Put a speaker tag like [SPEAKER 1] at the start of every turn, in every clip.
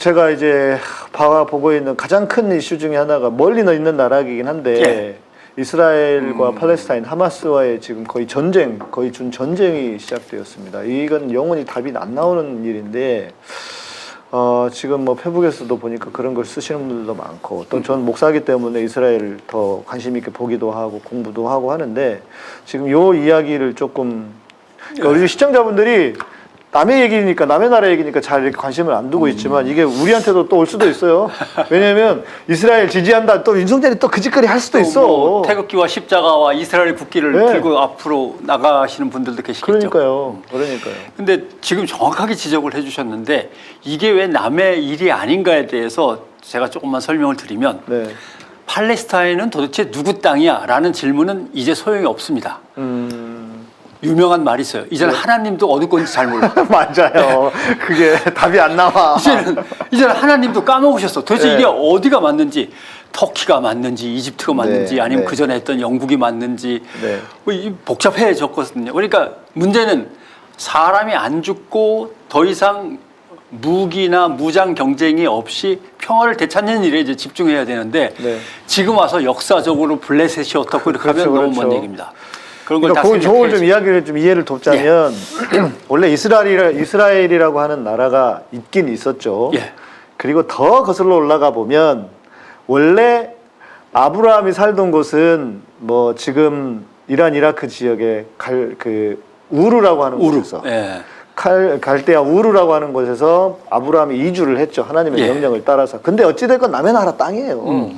[SPEAKER 1] 제가 이제 보고 있는 가장 큰 이슈 중에 하나가 멀리 있는 나라이긴 한데
[SPEAKER 2] 예.
[SPEAKER 1] 이스라엘과 팔레스타인 하마스와의 지금 거의 전쟁, 거의 전쟁이 시작되었습니다. 이건 영원히 답이 안 나오는 일인데 지금 뭐 페북에서도 보니까 그런 걸 쓰시는 분들도 많고 또 전 목사이기 때문에 이스라엘을 더 관심 있게 보기도 하고 공부도 하고 하는데 지금 요 이야기를 조금 그러니까 우리 시청자분들이 남의 얘기니까 남의 나라 얘기니까 잘 이렇게 관심을 안 두고 있지만 이게 우리한테도 또 올 수도 있어요. 왜냐하면 이스라엘 지지한다 또 윤석열이 또 그 짓거리 할 수도 있어.
[SPEAKER 2] 뭐 태극기와 십자가와 이스라엘 국기를
[SPEAKER 1] 네.
[SPEAKER 2] 들고 앞으로 나가시는 분들도 계시겠죠.
[SPEAKER 1] 그러니까요.
[SPEAKER 2] 근데 지금 정확하게 지적을 해주셨는데 이게 왜 남의 일이 아닌가에 대해서 제가 조금만 설명을 드리면
[SPEAKER 1] 네.
[SPEAKER 2] 팔레스타인은 도대체 누구 땅이야? 라는 질문은 이제 소용이 없습니다. 유명한 말이 있어요. 이제는 하나님도 어느 건지 잘 몰라.
[SPEAKER 1] 맞아요. 그게 답이 안 나와.
[SPEAKER 2] 이제는 하나님도 까먹으셨어. 도대체
[SPEAKER 1] 네.
[SPEAKER 2] 이게 어디가 맞는지, 터키가 맞는지, 이집트가 맞는지,
[SPEAKER 1] 네,
[SPEAKER 2] 아니면
[SPEAKER 1] 네.
[SPEAKER 2] 그 전에 했던 영국이 맞는지,
[SPEAKER 1] 네.
[SPEAKER 2] 뭐 복잡해졌거든요. 그러니까 문제는 사람이 안 죽고 더 이상 무기나 무장 경쟁이 없이 평화를 되찾는 일에 이제 집중해야 되는데
[SPEAKER 1] 네.
[SPEAKER 2] 지금 와서 역사적으로 블레셋이 어떻고 이렇게
[SPEAKER 1] 그렇죠,
[SPEAKER 2] 하면 너무
[SPEAKER 1] 그렇죠.
[SPEAKER 2] 먼 얘기입니다. 그런 걸 다
[SPEAKER 1] 그러니까 저걸 좀
[SPEAKER 2] 생각해야지.
[SPEAKER 1] 이야기를 좀 이해를 돕자면 원래 이스라엘이라고 하는 나라가 있긴 있었죠.
[SPEAKER 2] 예.
[SPEAKER 1] 그리고 더 거슬러 올라가 보면 원래 아브라함이 살던 곳은 뭐 지금 이란 이라크 지역에 우르라고 하는 곳에서
[SPEAKER 2] 예.
[SPEAKER 1] 갈대아 우르라고 하는 곳에서 아브라함이 이주를 했죠. 하나님의
[SPEAKER 2] 예.
[SPEAKER 1] 명령을 따라서. 근데 어찌됐건 남의 나라 땅이에요.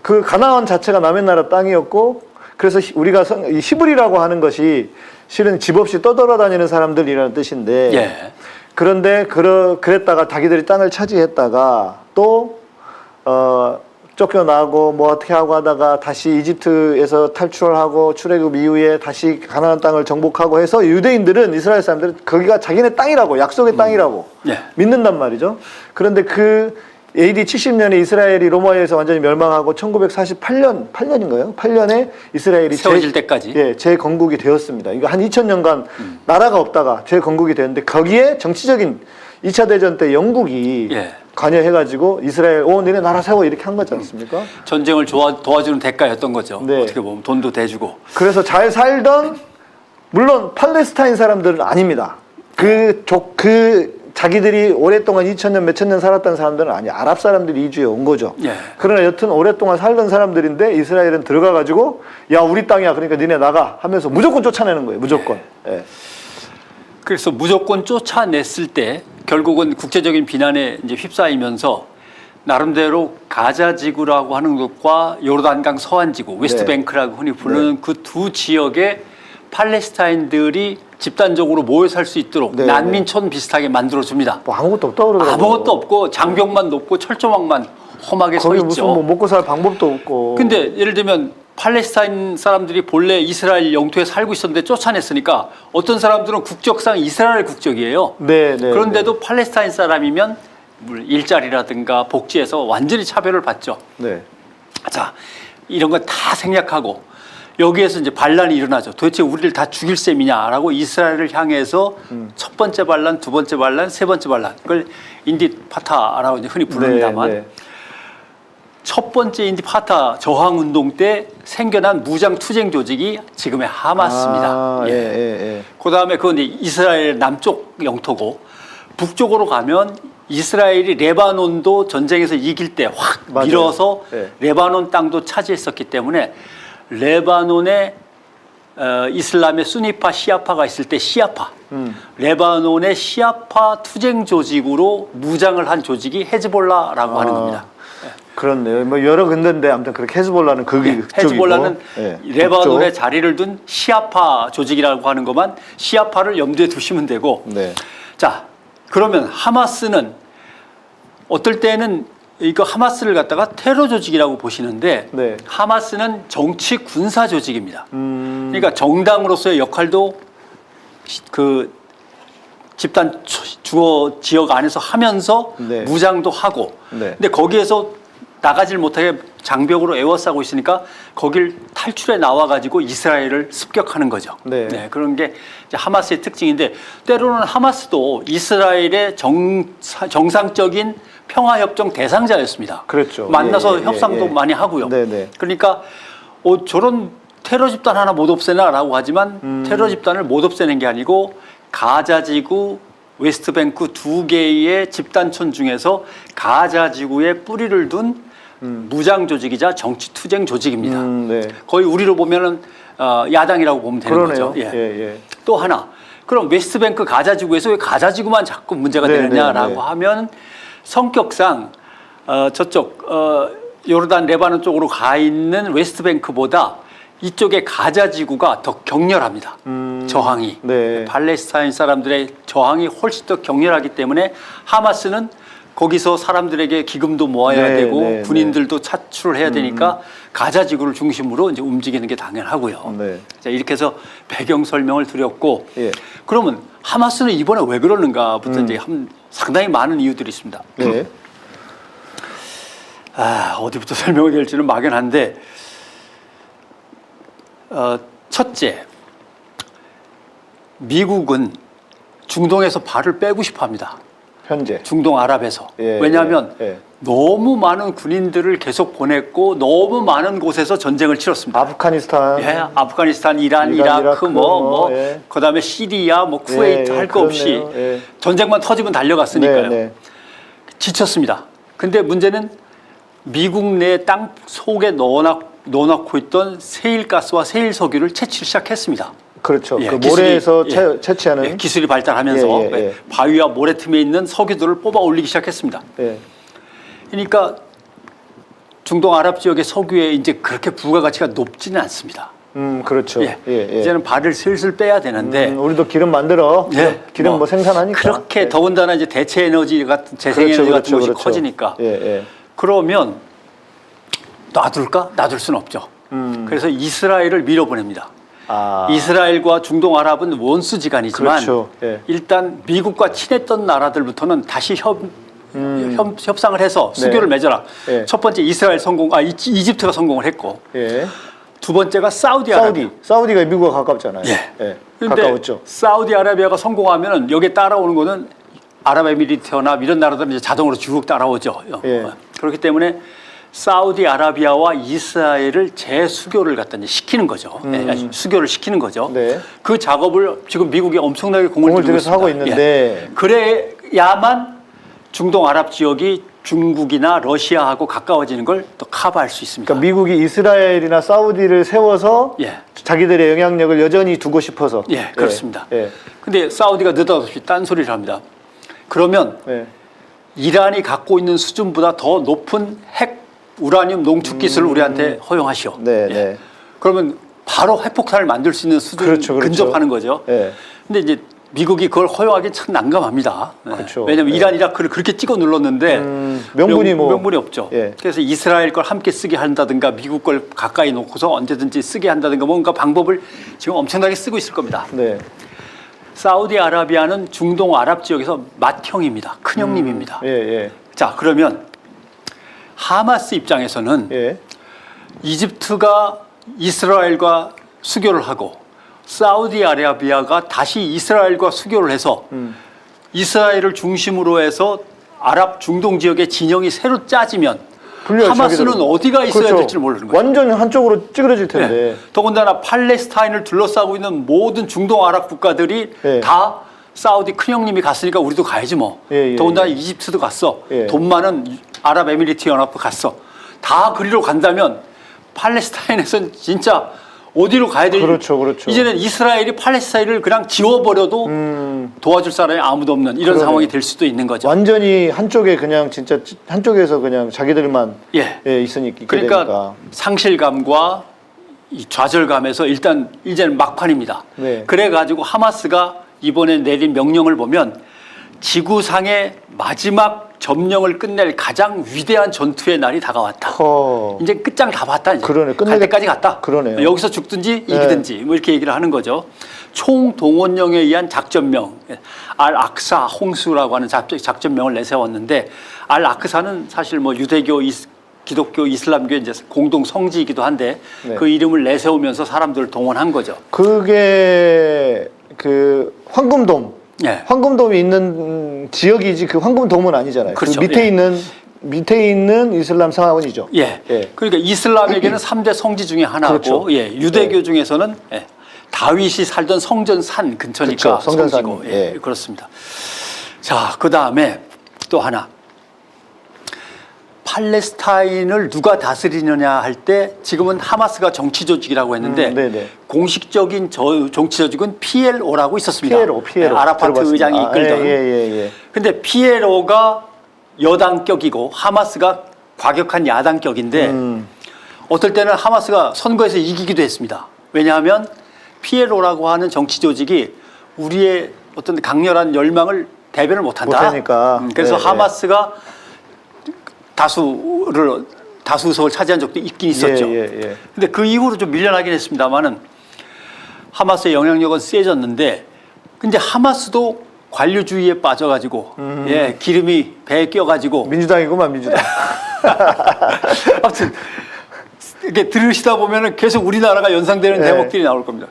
[SPEAKER 1] 그 가나안 자체가 남의 나라 땅이었고 그래서 우리가 이 히브리라고 하는 것이 실은 집 없이 떠돌아다니는 사람들이라는 뜻인데
[SPEAKER 2] 예.
[SPEAKER 1] 그런데 그랬다가 자기들이 땅을 차지했다가 또 쫓겨나고 뭐 어떻게 하고 하다가 다시 이집트에서 탈출을 하고 출애굽 이후에 다시 가나안 땅을 정복하고 해서 유대인들은 이스라엘 사람들은 거기가 자기네 땅이라고 약속의 땅이라고
[SPEAKER 2] 예.
[SPEAKER 1] 믿는단 말이죠. 그런데 그 AD 70년에 이스라엘이 로마에서 완전히 멸망하고 1948년인가요? 8년에 이스라엘이
[SPEAKER 2] 세워질 때까지.
[SPEAKER 1] 예, 재건국이 되었습니다. 이거 한 2000년간 나라가 없다가 재건국이 되었는데 거기에 정치적인 2차 대전 때 영국이
[SPEAKER 2] 예.
[SPEAKER 1] 관여해가지고 이스라엘 너네 나라 세워 이렇게 한 거지 않습니까?
[SPEAKER 2] 전쟁을 도와주는 대가였던 거죠.
[SPEAKER 1] 네.
[SPEAKER 2] 어떻게 보면 돈도 대주고.
[SPEAKER 1] 그래서 잘 살던 물론 팔레스타인 사람들은 아닙니다. 자기들이 오랫동안 2000년 몇천 년 살았던 사람들은 아니야. 아랍 사람들이 이주해 온 거죠.
[SPEAKER 2] 예.
[SPEAKER 1] 그러나 여튼 오랫동안 살던 사람들인데 이스라엘은 들어가가지고 야 우리 땅이야 그러니까 니네 나가 하면서 무조건 쫓아내는 거예요. 무조건. 예.
[SPEAKER 2] 그래서 무조건 쫓아냈을 때 결국은 국제적인 비난에 이제 휩싸이면서 나름대로 가자 지구라고 하는 것과 요르단강 서안 지구, 웨스트뱅크라고 흔히 부르는 그 두 지역에 팔레스타인들이 집단적으로 모여 살 수 있도록
[SPEAKER 1] 네,
[SPEAKER 2] 난민촌 비슷하게 만들어줍니다.
[SPEAKER 1] 뭐 아무것도 없다고 그러더라고요.
[SPEAKER 2] 아무것도 없고 장벽만 높고 철조망만 험하게 서
[SPEAKER 1] 거기
[SPEAKER 2] 있죠.
[SPEAKER 1] 무슨 뭐 먹고 살 방법도 없고.
[SPEAKER 2] 근데 예를 들면 팔레스타인 사람들이 본래 이스라엘 영토에 살고 있었는데 쫓아냈으니까 어떤 사람들은 국적상 이스라엘 국적이에요.
[SPEAKER 1] 네.
[SPEAKER 2] 그런데도 팔레스타인 사람이면 일자리라든가 복지에서 완전히 차별을 받죠.
[SPEAKER 1] 네.
[SPEAKER 2] 자, 이런 거 다 생략하고 여기에서 이제 반란이 일어나죠. 도대체 우리를 다 죽일 셈이냐라고 이스라엘을 향해서 첫 번째 반란, 두 번째 반란, 세 번째 반란. 그걸 인디파타라고 이제 흔히 부릅니다만
[SPEAKER 1] 네.
[SPEAKER 2] 첫 번째 인디파타 저항 운동 때 생겨난 무장 투쟁 조직이 지금의 하마스입니다.
[SPEAKER 1] 예.
[SPEAKER 2] 그다음에 그건 이제 이스라엘 남쪽 영토고 북쪽으로 가면 이스라엘이 레바논도 전쟁에서 이길 때 확 밀어서 레바논 땅도 차지했었기 때문에 레바논에 이슬람의 수니파 시아파가 있을 때 시아파 레바논의 시아파 투쟁 조직으로 무장을 한 조직이 헤즈볼라라고 하는 겁니다.
[SPEAKER 1] 그렇네요. 뭐 여러 군데인데 아무튼 그렇게 헤즈볼라는 그쪽이고.
[SPEAKER 2] 헤즈볼라는 레바논에
[SPEAKER 1] 북쪽.
[SPEAKER 2] 자리를 둔 시아파 조직이라고 하는 것만 시아파를 염두에 두시면 되고
[SPEAKER 1] 네.
[SPEAKER 2] 자 그러면 하마스는 어떨 때는 이거 하마스를 갖다가 테러 조직이라고 보시는데
[SPEAKER 1] 네.
[SPEAKER 2] 하마스는 정치 군사 조직입니다. 그러니까 정당으로서의 역할도 그 집단 주거 지역 안에서 하면서
[SPEAKER 1] 네.
[SPEAKER 2] 무장도 하고
[SPEAKER 1] 네.
[SPEAKER 2] 근데 거기에서 나가질 못하게 장벽으로 에워싸고 있으니까 거길 탈출해 나와가지고 이스라엘을 습격하는 거죠.
[SPEAKER 1] 네.
[SPEAKER 2] 그런 게 이제 하마스의 특징인데 때로는 하마스도 이스라엘의 정상적인 평화협정 대상자였습니다.
[SPEAKER 1] 그렇죠.
[SPEAKER 2] 만나서
[SPEAKER 1] 예,
[SPEAKER 2] 협상도 많이 하고요.
[SPEAKER 1] 네네.
[SPEAKER 2] 그러니까 저런 테러 집단 하나 못 없애나라고 하지만 테러 집단을 못 없애는 게 아니고 가자지구, 웨스트뱅크 두 개의 집단촌 중에서 가자지구에 뿌리를 둔 무장 조직이자 정치 투쟁 조직입니다.
[SPEAKER 1] 네.
[SPEAKER 2] 거의 우리로 보면은 야당이라고 보면 되는
[SPEAKER 1] 그러네요.
[SPEAKER 2] 거죠. 예.
[SPEAKER 1] 예.
[SPEAKER 2] 또 하나, 그럼 웨스트뱅크 가자지구에서 왜 가자지구만 자꾸 문제가
[SPEAKER 1] 네,
[SPEAKER 2] 되느냐라고
[SPEAKER 1] 네, 네.
[SPEAKER 2] 하면 성격상 저쪽 요르단 레바논 쪽으로 가 있는 웨스트뱅크보다 이쪽의 가자지구가 더 격렬합니다. 저항이.
[SPEAKER 1] 네.
[SPEAKER 2] 팔레스타인 사람들의 저항이 훨씬 더 격렬하기 때문에 하마스는 거기서 사람들에게 기금도 모아야
[SPEAKER 1] 네,
[SPEAKER 2] 되고
[SPEAKER 1] 네,
[SPEAKER 2] 군인들도 차출을 해야 되니까 가자지구를 중심으로 이제 움직이는 게 당연하고요.
[SPEAKER 1] 네.
[SPEAKER 2] 자, 이렇게 해서 배경 설명을 드렸고,
[SPEAKER 1] 예.
[SPEAKER 2] 그러면 하마스는 이번에 왜 그러는가부터 이제 상당히 많은 이유들이 있습니다.
[SPEAKER 1] 네.
[SPEAKER 2] 어디부터 설명을 될지는 막연한데, 첫째, 미국은 중동에서 발을 빼고 싶어 합니다.
[SPEAKER 1] 현재.
[SPEAKER 2] 중동 아랍에서.
[SPEAKER 1] 예,
[SPEAKER 2] 왜냐하면
[SPEAKER 1] 예.
[SPEAKER 2] 너무 많은 군인들을 계속 보냈고 너무 많은 곳에서 전쟁을 치렀습니다.
[SPEAKER 1] 아프가니스탄.
[SPEAKER 2] 예, 아프가니스탄, 이란,
[SPEAKER 1] 이란,
[SPEAKER 2] 이라크,
[SPEAKER 1] 예.
[SPEAKER 2] 그다음에 시리아, 쿠웨이트
[SPEAKER 1] 예,
[SPEAKER 2] 할 거 없이
[SPEAKER 1] 그렇네요. 예.
[SPEAKER 2] 전쟁만 터지면 달려갔으니까요.
[SPEAKER 1] 네.
[SPEAKER 2] 지쳤습니다. 근데 문제는 미국 내 땅 속에 넣어놓고 있던 세일가스와 세일석유를 채취를 시작했습니다.
[SPEAKER 1] 그렇죠.
[SPEAKER 2] 예,
[SPEAKER 1] 그
[SPEAKER 2] 기술이,
[SPEAKER 1] 모래에서
[SPEAKER 2] 예.
[SPEAKER 1] 채취하는.
[SPEAKER 2] 예, 기술이 발달하면서
[SPEAKER 1] 예, 예, 예.
[SPEAKER 2] 바위와 모래 틈에 있는 석유들을 뽑아 올리기 시작했습니다.
[SPEAKER 1] 예.
[SPEAKER 2] 그러니까 중동 아랍 지역의 석유에 이제 그렇게 부가가치가 높지는 않습니다.
[SPEAKER 1] 그렇죠.
[SPEAKER 2] 예.
[SPEAKER 1] 예.
[SPEAKER 2] 이제는 발을 슬슬 빼야 되는데
[SPEAKER 1] 우리도 기름 만들어.
[SPEAKER 2] 예,
[SPEAKER 1] 기름 뭐 생산하니까.
[SPEAKER 2] 그렇게
[SPEAKER 1] 예.
[SPEAKER 2] 더군다나 이제 대체 에너지 같은 재생에너지 같은 것이 커지니까
[SPEAKER 1] 예.
[SPEAKER 2] 그러면 놔둘까? 놔둘 수는 없죠. 그래서 이스라엘을 밀어보냅니다. 이스라엘과 중동 아랍은 원수지간이지만
[SPEAKER 1] 그렇죠. 예.
[SPEAKER 2] 일단 미국과 친했던 나라들부터는 다시 협상을 해서 수교를
[SPEAKER 1] 네.
[SPEAKER 2] 맺어라.
[SPEAKER 1] 예.
[SPEAKER 2] 첫 번째 이스라엘 이집트가 성공을 했고
[SPEAKER 1] 예.
[SPEAKER 2] 두 번째가 사우디아라비아.
[SPEAKER 1] 사우디가 미국과 가깝잖아요.
[SPEAKER 2] 예.
[SPEAKER 1] 가까웠죠.
[SPEAKER 2] 그런데 사우디아라비아가 성공하면은 여기에 따라오는 거는 아랍에미리트나 이런 나라들은 이제 자동으로 쭉 따라오죠.
[SPEAKER 1] 예.
[SPEAKER 2] 그렇기 때문에 사우디아라비아와 이스라엘을 재수교를 갖다 이제 시키는 거죠. 수교를 시키는 거죠.
[SPEAKER 1] 네.
[SPEAKER 2] 그 작업을 지금 미국이 엄청나게 공을 들이고
[SPEAKER 1] 들여서
[SPEAKER 2] 있습니다.
[SPEAKER 1] 하고 있는데.
[SPEAKER 2] 예. 그래야만 중동 아랍 지역이 중국이나 러시아하고 가까워지는 걸 또 커버할 수 있습니다.
[SPEAKER 1] 그러니까 미국이 이스라엘이나 사우디를 세워서
[SPEAKER 2] 예.
[SPEAKER 1] 자기들의 영향력을 여전히 두고 싶어서.
[SPEAKER 2] 예, 그렇습니다.
[SPEAKER 1] 예.
[SPEAKER 2] 근데 사우디가 느닷없이 딴소리를 합니다. 그러면
[SPEAKER 1] 예.
[SPEAKER 2] 이란이 갖고 있는 수준보다 더 높은 핵 우라늄 농축 기술을 우리한테 허용하시오.
[SPEAKER 1] 네,
[SPEAKER 2] 예.
[SPEAKER 1] 네.
[SPEAKER 2] 그러면 바로 핵폭탄을 만들 수 있는 수준
[SPEAKER 1] 그렇죠.
[SPEAKER 2] 근접하는 거죠.
[SPEAKER 1] 예.
[SPEAKER 2] 근데 이제 미국이 그걸 허용하기 참 난감합니다. 예.
[SPEAKER 1] 그렇죠.
[SPEAKER 2] 왜냐하면
[SPEAKER 1] 예.
[SPEAKER 2] 이란, 이라크를 그렇게 찍어 눌렀는데 명분이 없죠.
[SPEAKER 1] 예.
[SPEAKER 2] 그래서 이스라엘 걸 함께 쓰게 한다든가 미국 걸 가까이 놓고서 언제든지 쓰게 한다든가 뭔가 방법을 지금 엄청나게 쓰고 있을 겁니다.
[SPEAKER 1] 네.
[SPEAKER 2] 사우디아라비아는 중동 아랍 지역에서 맏형입니다. 큰형님입니다.
[SPEAKER 1] 예.
[SPEAKER 2] 자, 그러면 하마스 입장에서는
[SPEAKER 1] 예.
[SPEAKER 2] 이집트가 이스라엘과 수교를 하고 사우디아라비아가 다시 이스라엘과 수교를 해서 이스라엘을 중심으로 해서 아랍 중동 지역의 진영이 새로 짜지면 하마스는
[SPEAKER 1] 자기들은.
[SPEAKER 2] 어디가 있어야
[SPEAKER 1] 그렇죠.
[SPEAKER 2] 될지 모르는 거예요.
[SPEAKER 1] 완전 한쪽으로 찌그러질 텐데.
[SPEAKER 2] 네. 더군다나 팔레스타인을 둘러싸고 있는 모든 중동 아랍 국가들이
[SPEAKER 1] 예.
[SPEAKER 2] 다 사우디 큰형님이 갔으니까 우리도 가야지 뭐.
[SPEAKER 1] 예.
[SPEAKER 2] 더군다나 이집트도 갔어.
[SPEAKER 1] 예.
[SPEAKER 2] 돈 많은 아랍에미리트 연합도 갔어. 다 그리로 간다면 팔레스타인에서는 진짜 어디로 가야 되지?
[SPEAKER 1] 그렇죠.
[SPEAKER 2] 이제는 이스라엘이 팔레스타인을 그냥 지워버려도 도와줄 사람이 아무도 없는 이런
[SPEAKER 1] 그러네요.
[SPEAKER 2] 상황이 될 수도 있는 거죠.
[SPEAKER 1] 완전히 한쪽에 그냥 진짜 한쪽에서 그냥 자기들만 있게
[SPEAKER 2] 그러니까
[SPEAKER 1] 되니까.
[SPEAKER 2] 상실감과 이 좌절감에서 일단 이제는 막판입니다.
[SPEAKER 1] 네.
[SPEAKER 2] 그래가지고 하마스가 이번에 내린 명령을 보면 지구상의 마지막 점령을 끝낼 가장 위대한 전투의 날이 다가왔다.
[SPEAKER 1] 허.
[SPEAKER 2] 이제 끝장 다 봤다. 이제
[SPEAKER 1] 그러네.
[SPEAKER 2] 갈 때까지 갔다.
[SPEAKER 1] 그러네요.
[SPEAKER 2] 여기서 죽든지 이기든지 뭐 이렇게 얘기를 하는 거죠. 총동원령에 의한 작전명, 알-악사 홍수라고 하는 작전명을 내세웠는데 알-악사는 사실 뭐 유대교, 기독교, 이슬람교의 이제 공동 성지이기도 한데
[SPEAKER 1] 네.
[SPEAKER 2] 그 이름을 내세우면서 사람들을 동원한 거죠.
[SPEAKER 1] 그게 그 황금돔.
[SPEAKER 2] 예.
[SPEAKER 1] 황금돔이 있는 지역이지 그 황금돔은 아니잖아요.
[SPEAKER 2] 그렇죠.
[SPEAKER 1] 그 밑에
[SPEAKER 2] 예.
[SPEAKER 1] 있는 이슬람 사원이죠.
[SPEAKER 2] 예.
[SPEAKER 1] 예.
[SPEAKER 2] 그러니까 이슬람에게는 3대 성지 중에 하나고
[SPEAKER 1] 그렇죠.
[SPEAKER 2] 예. 유대교 중에서는 예. 다윗이 살던 성전산 근처니까
[SPEAKER 1] 그렇죠. 성전산.
[SPEAKER 2] 성지고
[SPEAKER 1] 예.
[SPEAKER 2] 그렇습니다. 자, 그다음에 또 하나. 팔레스타인을 누가 다스리느냐 할 때 지금은 하마스가 정치 조직이라고 했는데
[SPEAKER 1] 네네.
[SPEAKER 2] 공식적인 정치 조직은 PLO라고 있었습니다.
[SPEAKER 1] PLO.
[SPEAKER 2] 예, 아라파트
[SPEAKER 1] 들어봤습니다.
[SPEAKER 2] 의장이 이끌던.
[SPEAKER 1] 예.
[SPEAKER 2] 근데 PLO가 여당격이고 하마스가 과격한 야당격인데 어떨 때는 하마스가 선거에서 이기기도 했습니다. 왜냐하면 PLO라고 하는 정치 조직이 우리의 어떤 강렬한 열망을 대변을 못한다.
[SPEAKER 1] 못하니까.
[SPEAKER 2] 그래서
[SPEAKER 1] 네,
[SPEAKER 2] 하마스가 다수석을 차지한 적도 있긴 있었죠.
[SPEAKER 1] 예.
[SPEAKER 2] 근데 그 이후로 좀 밀려나긴 했습니다만은 하마스의 영향력은 세졌는데 근데 하마스도 관료주의에 빠져가지고 예, 기름이 배에 껴가지고
[SPEAKER 1] 민주당이구만 민주당.
[SPEAKER 2] 아무튼 이렇게 들으시다 보면은 계속 우리나라가 연상되는
[SPEAKER 1] 네.
[SPEAKER 2] 대목들이 나올 겁니다.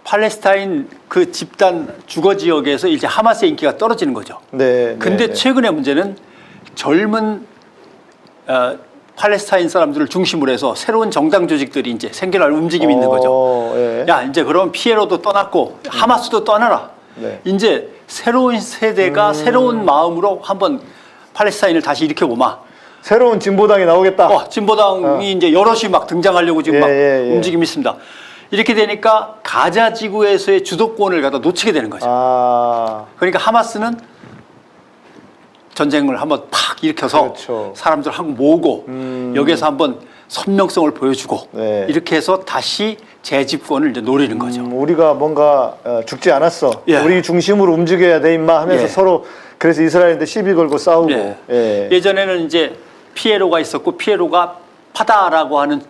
[SPEAKER 2] 팔레스타인 그 집단 주거 지역에서 이제 하마스의 인기가 떨어지는 거죠.
[SPEAKER 1] 네.
[SPEAKER 2] 근데 최근의 문제는 젊은 팔레스타인 사람들을 중심으로 해서 새로운 정당 조직들이 이제 생겨날 움직임이 있는 거죠.
[SPEAKER 1] 예.
[SPEAKER 2] 야, 이제 그럼 피에로도 떠났고 하마스도 떠나라.
[SPEAKER 1] 네.
[SPEAKER 2] 이제 새로운 세대가 새로운 마음으로 한번 팔레스타인을 다시 일으켜보마.
[SPEAKER 1] 새로운 진보당이 나오겠다.
[SPEAKER 2] 진보당이 이제 여럿이 막 등장하려고 지금 막 움직임이 있습니다. 이렇게 되니까 가자 지구에서의 주도권을 갖다 놓치게 되는 거죠. 그러니까 하마스는 전쟁을 한번 팍 일으켜서
[SPEAKER 1] 그렇죠.
[SPEAKER 2] 사람들 한번 모으고 여기에서 한번 선명성을 보여주고
[SPEAKER 1] 네.
[SPEAKER 2] 이렇게 해서 다시 재집권을 이제 노리는 거죠.
[SPEAKER 1] 우리가 뭔가 죽지 않았어.
[SPEAKER 2] 예.
[SPEAKER 1] 우리 중심으로 움직여야 돼 임마 하면서
[SPEAKER 2] 예.
[SPEAKER 1] 서로 그래서 이스라엘한테 시비 걸고 싸우고.
[SPEAKER 2] 예.
[SPEAKER 1] 예.
[SPEAKER 2] 예전에는 이제 피에로가 있었고 피에로가 파다라고 하는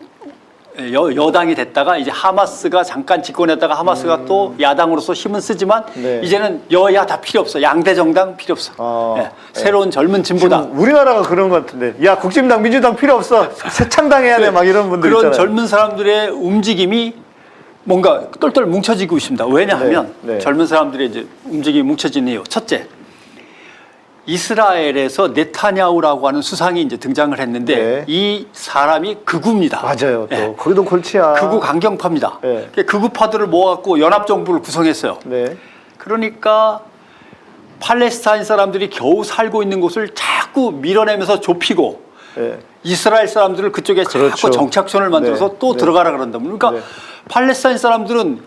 [SPEAKER 2] 여당이 됐다가 이제 하마스가 잠깐 집권했다가 하마스가 또 야당으로서 힘은 쓰지만
[SPEAKER 1] 네.
[SPEAKER 2] 이제는 여야 다 필요 없어. 양대 정당 필요 없어. 예. 새로운 젊은 진보당.
[SPEAKER 1] 지금 우리나라가 그런 것 같은데 야 국진당 민주당 필요 없어 새창당해야 돼 막 이런 분들
[SPEAKER 2] 그런
[SPEAKER 1] 있잖아요.
[SPEAKER 2] 젊은 사람들의 움직임이 뭔가 똘똘 뭉쳐지고 있습니다. 왜냐하면
[SPEAKER 1] 네.
[SPEAKER 2] 젊은 사람들의 이제 움직임이 뭉쳐지는 이유. 첫째, 이스라엘에서 네타냐후라고 하는 수상이 이제 등장을 했는데
[SPEAKER 1] 네.
[SPEAKER 2] 이 사람이 극우입니다.
[SPEAKER 1] 맞아요. 또
[SPEAKER 2] 예.
[SPEAKER 1] 거기도 골치야.
[SPEAKER 2] 극우 강경파입니다.
[SPEAKER 1] 네.
[SPEAKER 2] 극우파들을 모아갖고 연합정부를 구성했어요.
[SPEAKER 1] 네.
[SPEAKER 2] 그러니까 팔레스타인 사람들이 겨우 살고 있는 곳을 자꾸 밀어내면서 좁히고
[SPEAKER 1] 네.
[SPEAKER 2] 이스라엘 사람들을 그쪽에
[SPEAKER 1] 그렇죠.
[SPEAKER 2] 자꾸 정착촌을 만들어서
[SPEAKER 1] 네.
[SPEAKER 2] 또
[SPEAKER 1] 네.
[SPEAKER 2] 들어가라 그런다. 그러니까
[SPEAKER 1] 네.
[SPEAKER 2] 팔레스타인 사람들은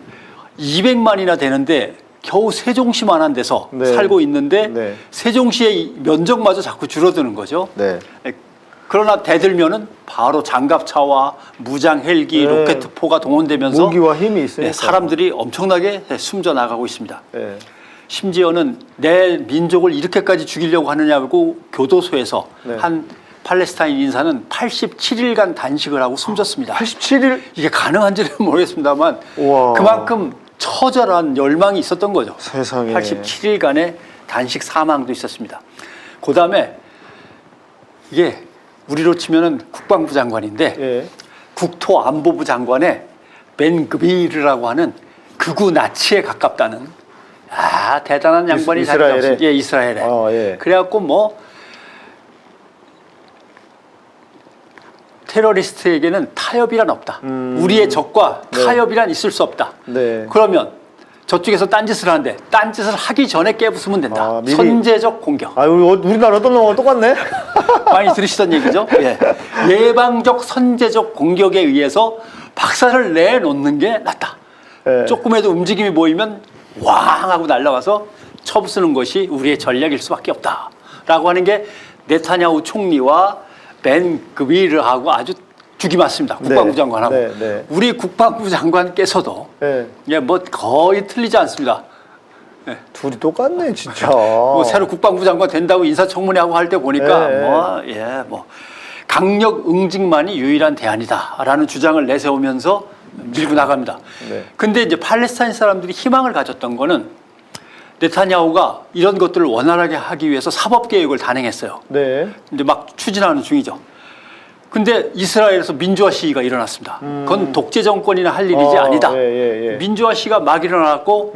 [SPEAKER 2] 200만이나 되는데 겨우 세종시만한 데서
[SPEAKER 1] 네.
[SPEAKER 2] 살고 있는데
[SPEAKER 1] 네.
[SPEAKER 2] 세종시의 면적마저 자꾸 줄어드는 거죠.
[SPEAKER 1] 네.
[SPEAKER 2] 그러나 대들면은 바로 장갑차와 무장 헬기,
[SPEAKER 1] 네.
[SPEAKER 2] 로켓포가 동원되면서
[SPEAKER 1] 무기와 힘이 있으니까.
[SPEAKER 2] 사람들이 엄청나게 숨져 나가고 있습니다.
[SPEAKER 1] 네.
[SPEAKER 2] 심지어는 내 민족을 이렇게까지 죽이려고 하느냐고 교도소에서
[SPEAKER 1] 네.
[SPEAKER 2] 한 팔레스타인 인사는 87일간 단식을 하고 숨졌습니다.
[SPEAKER 1] 87일
[SPEAKER 2] 이게 가능한지는 모르겠습니다만
[SPEAKER 1] 우와.
[SPEAKER 2] 그만큼 처절한 열망이 있었던 거죠.
[SPEAKER 1] 세상에.
[SPEAKER 2] 87일간의 단식 사망도 있었습니다. 그 다음에 이게 우리로 치면은 국방부 장관인데
[SPEAKER 1] 예.
[SPEAKER 2] 국토안보부 장관의 벤 그비르라고 하는 극우 나치에 가깝다는 대단한 양반이
[SPEAKER 1] 이스라엘에?
[SPEAKER 2] 자리 잡았어요. 이스라엘에.
[SPEAKER 1] 예.
[SPEAKER 2] 그래갖고 뭐 테러리스트에게는 타협이란 없다. 우리의 적과
[SPEAKER 1] 네.
[SPEAKER 2] 타협이란 있을 수 없다.
[SPEAKER 1] 네.
[SPEAKER 2] 그러면 저쪽에서 딴짓을 하는데 딴짓을 하기 전에 깨부수면 된다.
[SPEAKER 1] 미리-
[SPEAKER 2] 선제적 공격.
[SPEAKER 1] 우리나라 어떤 놈하고 똑같네.
[SPEAKER 2] 많이 들으시던 얘기죠. 예. 예방적 선제적 공격에 의해서 박살을 내놓는 게 낫다.
[SPEAKER 1] 예.
[SPEAKER 2] 조금에도 움직임이 보이면 왕 하고 날아가서 쳐부수는 것이 우리의 전략일 수밖에 없다. 라고 하는 게 네타냐후 총리와 벤 그비르하고 아주 죽이 맞습니다. 국방부
[SPEAKER 1] 네.
[SPEAKER 2] 장관하고.
[SPEAKER 1] 네, 네.
[SPEAKER 2] 우리 국방부 장관께서도
[SPEAKER 1] 예.
[SPEAKER 2] 예, 뭐 거의 틀리지 않습니다.
[SPEAKER 1] 둘이 똑같네 진짜.
[SPEAKER 2] 뭐 새로 국방부 장관 된다고 인사청문회 하고 할 때 보니까
[SPEAKER 1] 예.
[SPEAKER 2] 뭐 강력 응징만이 유일한 대안이다라는 주장을 내세우면서 밀고 나갑니다.
[SPEAKER 1] 네.
[SPEAKER 2] 근데 이제 팔레스타인 사람들이 희망을 가졌던 거는 네타냐후가 이런 것들을 원활하게 하기 위해서 사법 개혁을 단행했어요.
[SPEAKER 1] 네.
[SPEAKER 2] 이제 막 추진하는 중이죠. 근데 이스라엘에서 민주화 시위가 일어났습니다. 그건 독재 정권이나 할 일이지 아니다. 민주화 시위가 막 일어났고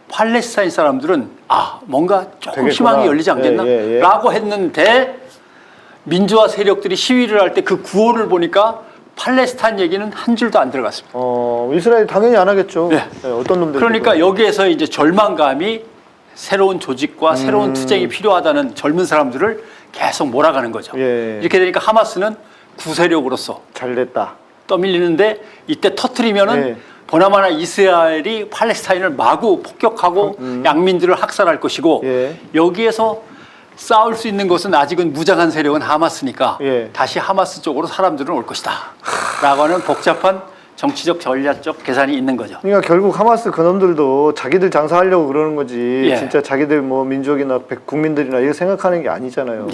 [SPEAKER 2] 팔레스타인 사람들은 뭔가 조금
[SPEAKER 1] 되겠구나.
[SPEAKER 2] 희망이 열리지 않겠나? 라고 했는데 민주화 세력들이 시위를 할 때 그 구호를 보니까 팔레스타인 얘기는 한 줄도 안 들어갔습니다.
[SPEAKER 1] 이스라엘 당연히 안 하겠죠.
[SPEAKER 2] 네.
[SPEAKER 1] 어떤 놈들.
[SPEAKER 2] 그러니까 여기에서 이제 절망감이 새로운 조직과 새로운 투쟁이 필요하다는 젊은 사람들을 계속 몰아가는 거죠. 이렇게 되니까 하마스는 구세력으로서
[SPEAKER 1] 잘 됐다.
[SPEAKER 2] 떠밀리는데 이때 터트리면은 보나마나 이스라엘이 팔레스타인을 마구 폭격하고 양민들을 학살할 것이고 여기에서 싸울 수 있는 것은 아직은 무장한 세력은 하마스니까 다시 하마스 쪽으로 사람들은 올 것이다 라고 하는 복잡한 정치적 전략적 계산이 있는 거죠.
[SPEAKER 1] 그러니까 결국 하마스 그놈들도 자기들 장사하려고 그러는 거지 진짜 자기들 뭐 민족이나 국민들이나 이렇게 생각하는 게 아니잖아요.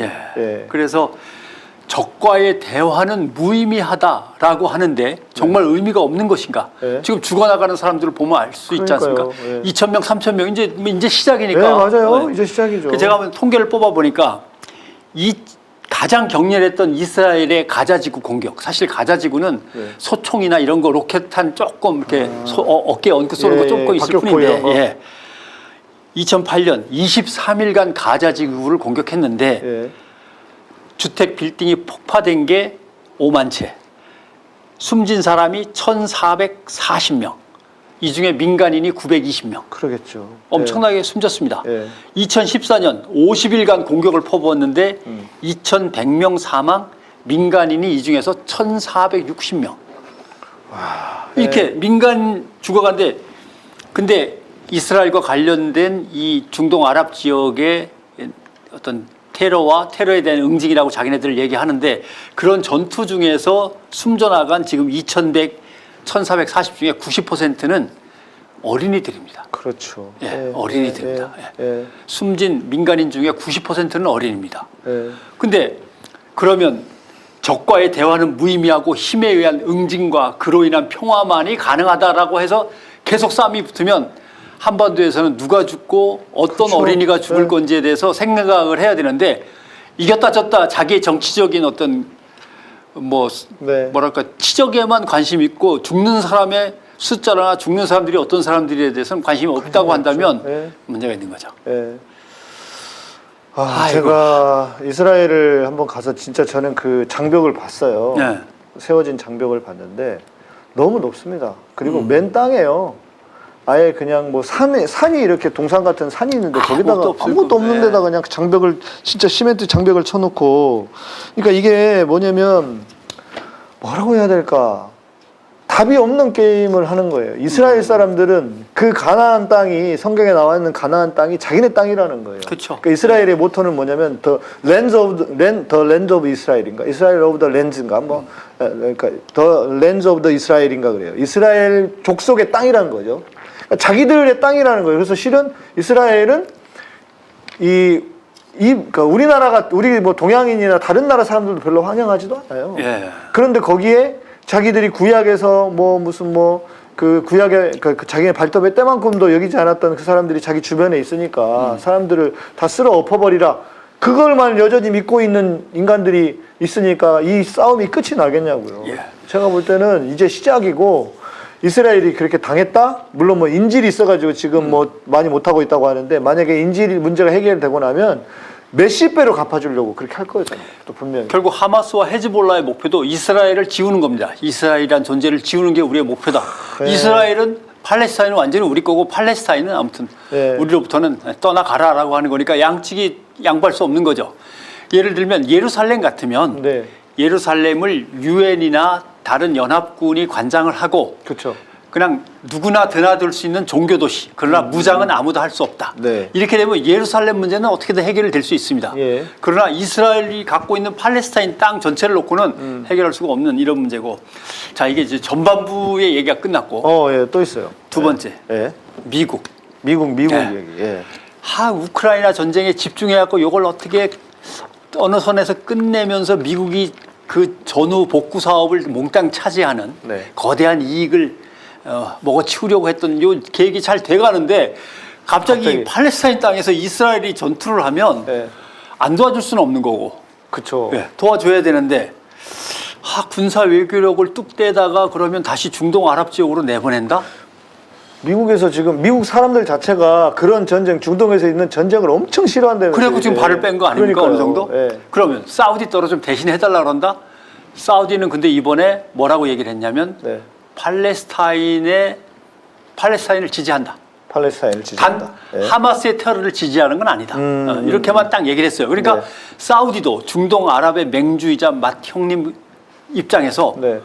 [SPEAKER 2] 그래서 적과의 대화는 무의미하다라고 하는데 정말 의미가 없는 것인가? 지금 죽어나가는 사람들을 보면 알 수 있지 않습니까? 2,000명, 3,000명 이제 시작이니까.
[SPEAKER 1] 맞아요. 이제 시작이죠.
[SPEAKER 2] 제가 한번 통계를 뽑아 보니까 가장 격렬했던 이스라엘의 가자지구 공격. 사실 가자지구는 소총이나 이런 거 로켓탄 조금 이렇게 어깨에 얹고 쏘는 거 조금 있을 뿐인데 2008년 23일간 가자지구를 공격했는데 주택 빌딩이 폭파된 게 5만 채, 숨진 사람이 1,440명, 이 중에 민간인이 920명.
[SPEAKER 1] 그러겠죠.
[SPEAKER 2] 엄청나게 숨졌습니다. 2014년 50일간 공격을 퍼부었는데 2,100명 사망, 민간인이 이 중에서 1,460명. 이렇게 민간 죽어간데, 근데 이스라엘과 관련된 이 중동 아랍 지역의 어떤 테러와 테러에 대한 응징이라고 자기네들 얘기하는데 그런 전투 중에서 숨져나간 지금 1,440 중에 90%는 어린이들입니다.
[SPEAKER 1] 그렇죠.
[SPEAKER 2] 어린이들입니다. 숨진 민간인 중에 90%는 어린입니다. 근데 그러면 적과의 대화는 무의미하고 힘에 의한 응징과 그로 인한 평화만이 가능하다라고 해서 계속 싸움이 붙으면 한반도에서는 누가 죽고 어떤 어린이가 죽을 건지에 대해서 생각을 해야 되는데 이겼다 졌다 자기의 정치적인 어떤 뭐랄까 치적에만 관심 있고 죽는 사람의 숫자나 죽는 사람들이 어떤 사람들에 대해서는 관심이 없다고 한다면 문제가 있는 거죠.
[SPEAKER 1] 제가 이스라엘을 한번 가서 진짜 저는 그 장벽을 봤어요. 세워진 장벽을 봤는데 너무 높습니다. 그리고 맨 땅이에요. 아예 그냥 뭐 산이 이렇게 동산 같은 산이 있는데 거기다가 아무것도 없는 데다가 그냥 장벽을 진짜 시멘트 장벽을 쳐놓고 그러니까 이게 뭐냐면 뭐라고 해야 될까 답이 없는 게임을 하는 거예요. 이스라엘 사람들은 그 가나안 땅이 성경에 나와 있는 가나안 땅이 자기네 땅이라는 거예요. 그러니까 이스라엘의 모토는 뭐냐면 the land of Israel인가 Israel of the lands인가 뭐 그러니까 the lands of the Israel인가 그래요. 이스라엘 족속의 땅이라는 거죠. 자기들의 땅이라는 거예요. 그래서 실은 이스라엘은 그러니까 우리 뭐 동양인이나 다른 나라 사람들도 별로 환영하지도 않아요. 그런데 거기에 자기들이 구약에서 그 구약에 그 자기네 발톱의 때만큼도 여기지 않았던 그 사람들이 자기 주변에 있으니까 사람들을 다 쓸어 엎어버리라. 그걸만 여전히 믿고 있는 인간들이 있으니까 이 싸움이 끝이 나겠냐고요. 제가 볼 때는 이제 시작이고 이스라엘이 그렇게 당했다? 물론 뭐 인질이 있어가지고 지금 뭐 많이 못하고 있다고 하는데 만약에 인질 문제가 해결되고 나면 몇십 배로 갚아주려고 그렇게 할 거잖아요. 또 분명히.
[SPEAKER 2] 결국 하마스와 헤즈볼라의 목표도 이스라엘을 지우는 겁니다. 이스라엘이란 존재를 지우는 게 우리의 목표다. 이스라엘은 팔레스타인은 완전히 우리 거고 팔레스타인은 아무튼 우리로부터는 떠나가라라고 하는 거니까 양측이 양보할 수 없는 거죠. 예를 들면 예루살렘 같으면 예루살렘을 유엔이나 다른 연합군이 관장을 하고 그냥 누구나 드나들 수 있는 종교도시 그러나 무장은 아무도 할 수 없다. 이렇게 되면 예루살렘 문제는 어떻게든 해결될 수 있습니다. 그러나 이스라엘이 갖고 있는 팔레스타인 땅 전체를 놓고는 해결할 수가 없는 이런 문제고 자 이게 이제 전반부의 얘기가 끝났고
[SPEAKER 1] 또 있어요.
[SPEAKER 2] 두 번째 미국
[SPEAKER 1] 얘기.
[SPEAKER 2] 우크라이나 전쟁에 집중해갖고 이걸 어떻게 어느 선에서 끝내면서 미국이 그 전후 복구 사업을 몽땅 차지하는 거대한 이익을 먹어치우려고 했던 요 계획이 잘 돼가는데 갑자기 팔레스타인 땅에서 이스라엘이 전투를 하면 안 도와줄 수는 없는 거고 도와줘야 되는데 군사 외교력을 뚝 떼다가 그러면 다시 중동 아랍 지역으로 내보낸다?
[SPEAKER 1] 미국에서 지금 미국 사람들 자체가 그런 전쟁, 중동에서 있는 전쟁을 엄청 싫어한다면서요.
[SPEAKER 2] 그래갖고 지금 발을 뺀 거 아닙니까?
[SPEAKER 1] 그러니까요.
[SPEAKER 2] 어느 정도?
[SPEAKER 1] 예.
[SPEAKER 2] 그러면 사우디 떨어지면 대신 해달라 그런다? 사우디는 근데 이번에 뭐라고 얘기를 했냐면
[SPEAKER 1] 네.
[SPEAKER 2] 팔레스타인을 지지한다.
[SPEAKER 1] 팔레스타인을 지지한다.
[SPEAKER 2] 단
[SPEAKER 1] 예.
[SPEAKER 2] 하마스의 테러를 지지하는 건 아니다. 이렇게만 딱 얘기를 했어요. 그러니까
[SPEAKER 1] 네.
[SPEAKER 2] 사우디도 중동 아랍의 맹주이자 맏 형님 입장에서
[SPEAKER 1] 네.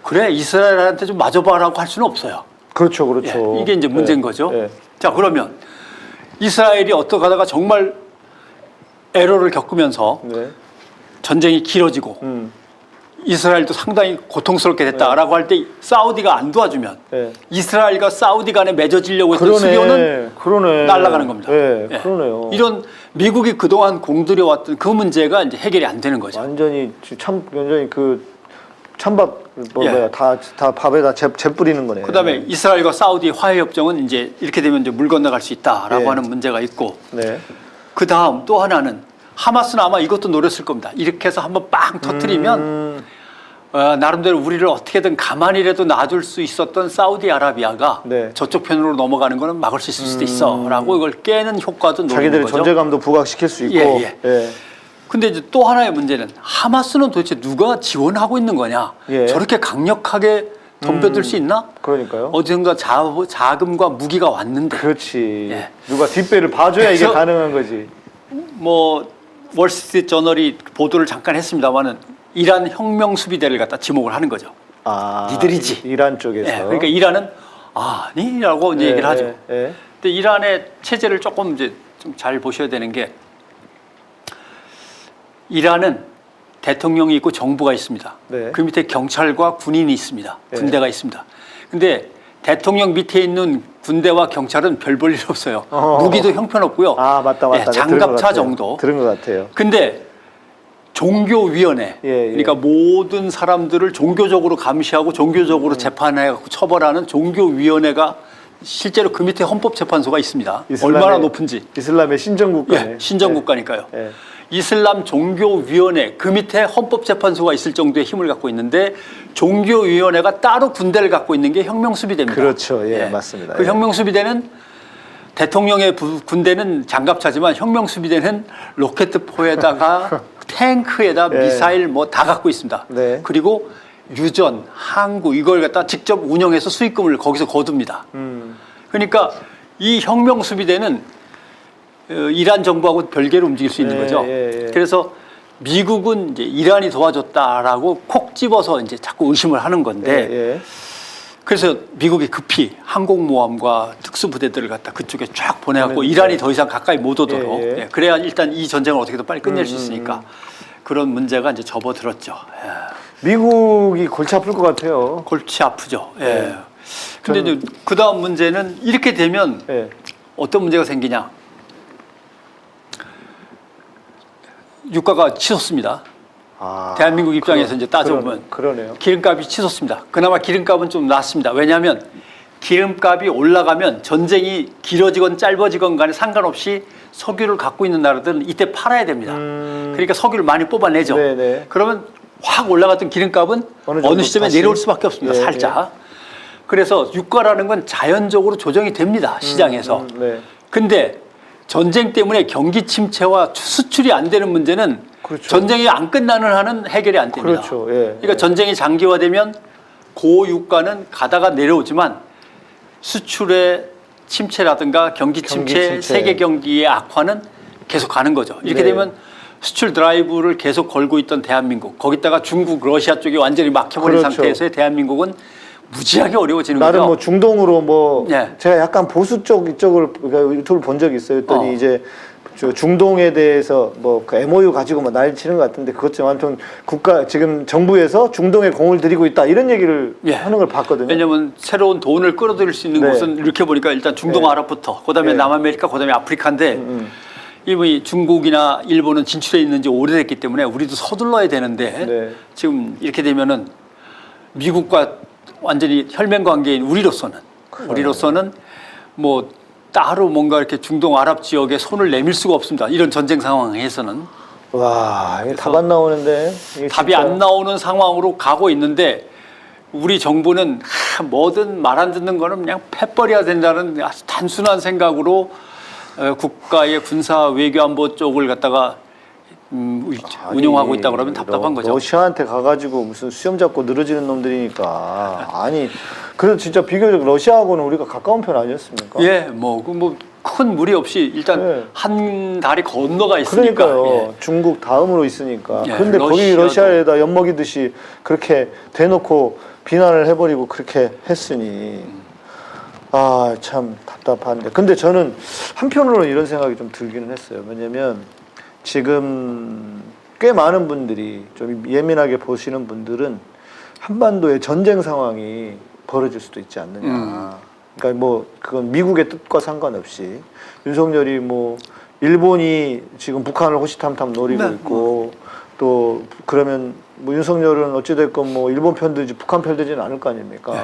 [SPEAKER 2] 그래 이스라엘한테 좀 맞아봐라고 할 수는 없어요.
[SPEAKER 1] 그렇죠, 그렇죠.
[SPEAKER 2] 예, 이게 이제 문제인
[SPEAKER 1] 예.
[SPEAKER 2] 거죠.
[SPEAKER 1] 예.
[SPEAKER 2] 자 그러면 이스라엘이 어떻게 하다가 정말 에러를 겪으면서
[SPEAKER 1] 네.
[SPEAKER 2] 전쟁이 길어지고 이스라엘도 상당히 고통스럽게 됐다라고 할 때 사우디가 안 도와주면
[SPEAKER 1] 네.
[SPEAKER 2] 이스라엘과 사우디 간에 맺어지려고 했던 수교는
[SPEAKER 1] 그러네.
[SPEAKER 2] 날아가는 겁니다.
[SPEAKER 1] 네,
[SPEAKER 2] 예.
[SPEAKER 1] 그러네요.
[SPEAKER 2] 이런 미국이 그동안 공들여왔던 그 문제가 이제 해결이 안 되는 거죠.
[SPEAKER 1] 완전히 완전히 그 찬밥
[SPEAKER 2] 예.
[SPEAKER 1] 다 밥에다 재 뿌리는 거네요.
[SPEAKER 2] 그다음에 이스라엘과 사우디 화해 협정은 이제 이렇게 되면 이제 물 건너갈 수 있다라고
[SPEAKER 1] 예.
[SPEAKER 2] 하는 문제가 있고
[SPEAKER 1] 네.
[SPEAKER 2] 그 다음 또 하나는 하마스는 아마 이것도 노렸을 겁니다. 이렇게 해서 한번 빵 터트리면 나름대로 우리를 어떻게든 가만히라도 놔둘 수 있었던 사우디아라비아가
[SPEAKER 1] 네.
[SPEAKER 2] 저쪽 편으로 넘어가는 거는 막을 수 있을 수도 있어라고 이걸 깨는 효과도 노리는
[SPEAKER 1] 자기들의
[SPEAKER 2] 거죠.
[SPEAKER 1] 존재감도 부각시킬 수 있고.
[SPEAKER 2] 예, 예.
[SPEAKER 1] 예.
[SPEAKER 2] 근데 이제 또 하나의 문제는 하마스는 도대체 누가 지원하고 있는 거냐?
[SPEAKER 1] 예.
[SPEAKER 2] 저렇게 강력하게 덤벼들 수 있나?
[SPEAKER 1] 그러니까요.
[SPEAKER 2] 어디선가 자금과 무기가 왔는데
[SPEAKER 1] 그렇지.
[SPEAKER 2] 예.
[SPEAKER 1] 누가 뒷배를 봐줘야 이게
[SPEAKER 2] 그래서
[SPEAKER 1] 가능한 거지.
[SPEAKER 2] 뭐 월스트리트 저널이 보도를 잠깐 했습니다만은 이란 혁명 수비대를 갖다 지목을 하는 거죠.
[SPEAKER 1] 아,
[SPEAKER 2] 니들이지.
[SPEAKER 1] 이란 쪽에서.
[SPEAKER 2] 예, 그러니까 이란은 아니라고 이제
[SPEAKER 1] 예,
[SPEAKER 2] 얘기를 하죠.
[SPEAKER 1] 예, 예.
[SPEAKER 2] 근데 이란의 체제를 조금 이제 좀 잘 보셔야 되는 게 이란은 대통령이 있고 정부가 있습니다.
[SPEAKER 1] 네.
[SPEAKER 2] 그 밑에 경찰과 군인이 있습니다.
[SPEAKER 1] 예.
[SPEAKER 2] 군대가 있습니다. 근데 대통령 밑에 있는 군대와 경찰은 별 볼 일 없어요. 무기도 형편없고요.
[SPEAKER 1] 아, 맞다.
[SPEAKER 2] 예,
[SPEAKER 1] 들은 것
[SPEAKER 2] 장갑차
[SPEAKER 1] 같아요.
[SPEAKER 2] 정도.
[SPEAKER 1] 들은 것 같아요.
[SPEAKER 2] 근데 종교위원회,
[SPEAKER 1] 예, 예.
[SPEAKER 2] 그러니까 모든 사람들을 종교적으로 감시하고 종교적으로 재판해갖고 처벌하는 종교위원회가 실제로 그 밑에 헌법재판소가 있습니다. 얼마나 높은지.
[SPEAKER 1] 이슬람의 신정국가네.
[SPEAKER 2] 예, 신정국가니까요.
[SPEAKER 1] 예.
[SPEAKER 2] 이슬람 종교위원회 그 밑에 헌법재판소가 있을 정도의 힘을 갖고 있는데 종교위원회가 따로 군대를 갖고 있는 게 혁명수비대입니다.
[SPEAKER 1] 그렇죠. 예, 맞습니다.
[SPEAKER 2] 그
[SPEAKER 1] 예.
[SPEAKER 2] 혁명수비대는 대통령의 군대는 장갑차지만 혁명수비대는 로켓포에다가 탱크에다
[SPEAKER 1] 예.
[SPEAKER 2] 미사일 뭐 다 갖고 있습니다.
[SPEAKER 1] 네.
[SPEAKER 2] 그리고 유전, 항구 이걸 갖다 직접 운영해서 수익금을 거기서 거둡니다. 그러니까 이 혁명수비대는 이란 정부하고 별개로 움직일 수 있는
[SPEAKER 1] 예,
[SPEAKER 2] 거죠.
[SPEAKER 1] 예, 예.
[SPEAKER 2] 그래서 미국은 이제 이란이 도와줬다라고 콕 집어서 이제 자꾸 의심을 하는 건데
[SPEAKER 1] 예, 예.
[SPEAKER 2] 그래서 미국이 급히 항공모함과 특수부대들을 갖다 그쪽에 쫙 보내갖고
[SPEAKER 1] 보내주세요.
[SPEAKER 2] 이란이 더 이상 가까이 못 오도록
[SPEAKER 1] 예, 예.
[SPEAKER 2] 예, 그래야 일단 이 전쟁을 어떻게든 빨리 끝낼 수 있으니까 그런 문제가 이제 접어들었죠. 예.
[SPEAKER 1] 미국이 골치 아플 것 같아요.
[SPEAKER 2] 골치 아프죠. 예.
[SPEAKER 1] 예.
[SPEAKER 2] 근데 이제 그 다음 문제는 이렇게 되면
[SPEAKER 1] 예.
[SPEAKER 2] 어떤 문제가 생기냐. 유가가 치솟습니다.
[SPEAKER 1] 아,
[SPEAKER 2] 대한민국 입장에서 이제 따져보면
[SPEAKER 1] 그러네요.
[SPEAKER 2] 기름값이 치솟습니다. 그나마 기름값은 좀 낮습니다. 왜냐하면 기름값이 올라가면 전쟁이 길어지건 짧아지건 간에 상관없이 석유를 갖고 있는 나라들은 이때 팔아야 됩니다. 그러니까 석유를 많이 뽑아내죠.
[SPEAKER 1] 네네.
[SPEAKER 2] 그러면 확 올라갔던 기름값은
[SPEAKER 1] 어느 정도
[SPEAKER 2] 어느 시점에
[SPEAKER 1] 다시?
[SPEAKER 2] 내려올 수밖에 없습니다.
[SPEAKER 1] 예,
[SPEAKER 2] 살짝. 그래서 유가라는 건 자연적으로 조정이 됩니다. 시장에서.
[SPEAKER 1] 네.
[SPEAKER 2] 근데 전쟁 때문에 경기 침체와 수출이 안 되는 문제는
[SPEAKER 1] 그렇죠.
[SPEAKER 2] 전쟁이 안 끝나는 한은 해결이 안 됩니다.
[SPEAKER 1] 그렇죠. 예.
[SPEAKER 2] 그러니까 전쟁이 장기화되면 고유가는 가다가 내려오지만 수출의 침체라든가 경기 침체, 세계 경기의 악화는 계속 가는 거죠. 이렇게
[SPEAKER 1] 네.
[SPEAKER 2] 되면 수출 드라이브를 계속 걸고 있던 대한민국, 거기다가 중국, 러시아 쪽이 완전히 막혀버린
[SPEAKER 1] 그렇죠.
[SPEAKER 2] 상태에서의 대한민국은 무지하게 어려워지는
[SPEAKER 1] 나는
[SPEAKER 2] 거죠.
[SPEAKER 1] 뭐 중동으로 뭐
[SPEAKER 2] 예.
[SPEAKER 1] 제가 약간 보수 쪽 이쪽을 그러니까 유튜브를 본 적이 있어요. 그랬더니
[SPEAKER 2] 어.
[SPEAKER 1] 이제 저 중동에 대해서 뭐 그 MOU 가지고 뭐 난리 치는 것 같은데 그것 좀 아무튼 국가 지금 정부에서 중동에 공을 들이고 있다 이런 얘기를
[SPEAKER 2] 예.
[SPEAKER 1] 하는 걸 봤거든요.
[SPEAKER 2] 왜냐하면 새로운 돈을 끌어들일 수 있는
[SPEAKER 1] 네.
[SPEAKER 2] 곳은 이렇게 보니까 일단 중동
[SPEAKER 1] 네.
[SPEAKER 2] 아랍부터 그다음에
[SPEAKER 1] 네.
[SPEAKER 2] 남아메리카 그다음에 아프리카인데 이 중국이나 일본은 진출해 있는 지 오래됐기 때문에 우리도 서둘러야 되는데
[SPEAKER 1] 네.
[SPEAKER 2] 지금 이렇게 되면은 미국과 완전히 혈맹 관계인 우리로서는 뭐 따로 뭔가 이렇게 중동 아랍 지역에 손을 내밀 수가 없습니다. 이런 전쟁 상황에서는
[SPEAKER 1] 와, 이게 답 안 나오는데. 이게
[SPEAKER 2] 답이
[SPEAKER 1] 진짜.
[SPEAKER 2] 안 나오는 상황으로 가고 있는데 우리 정부는 뭐든 말 안 듣는 거는 그냥 패버려야 된다는 아주 단순한 생각으로 국가의 군사 외교 안보 쪽을 갖다가 운영하고 있다 그러면 답답한 거죠.
[SPEAKER 1] 러시아한테 가가지고 무슨 수염 잡고 늘어지는 놈들이니까. 아니, 그래도 진짜 비교적 러시아하고는 우리가 가까운 편 아니었습니까?
[SPEAKER 2] 예, 큰 무리 없이 일단
[SPEAKER 1] 네.
[SPEAKER 2] 한 다리 건너가 있으니까.
[SPEAKER 1] 그러니까요.
[SPEAKER 2] 예.
[SPEAKER 1] 중국 다음으로 있으니까.
[SPEAKER 2] 예,
[SPEAKER 1] 근데 거기
[SPEAKER 2] 러시아도-
[SPEAKER 1] 러시아에다 엿먹이듯이 그렇게 대놓고 비난을 해버리고 그렇게 했으니 아, 참 답답한데. 근데 저는 한편으로는 이런 생각이 좀 들기는 했어요. 왜냐면 지금 꽤 많은 분들이 좀 예민하게 보시는 분들은 한반도의 전쟁 상황이 벌어질 수도 있지 않느냐. 그러니까 뭐 그건 미국의 뜻과 상관없이 윤석열이 뭐 일본이 지금 북한을 호시탐탐 노리고
[SPEAKER 2] 네.
[SPEAKER 1] 있고 또 그러면 뭐 윤석열은 어찌됐건 뭐 일본 편 들지 북한 편 들지는 않을 거 아닙니까?
[SPEAKER 2] 네.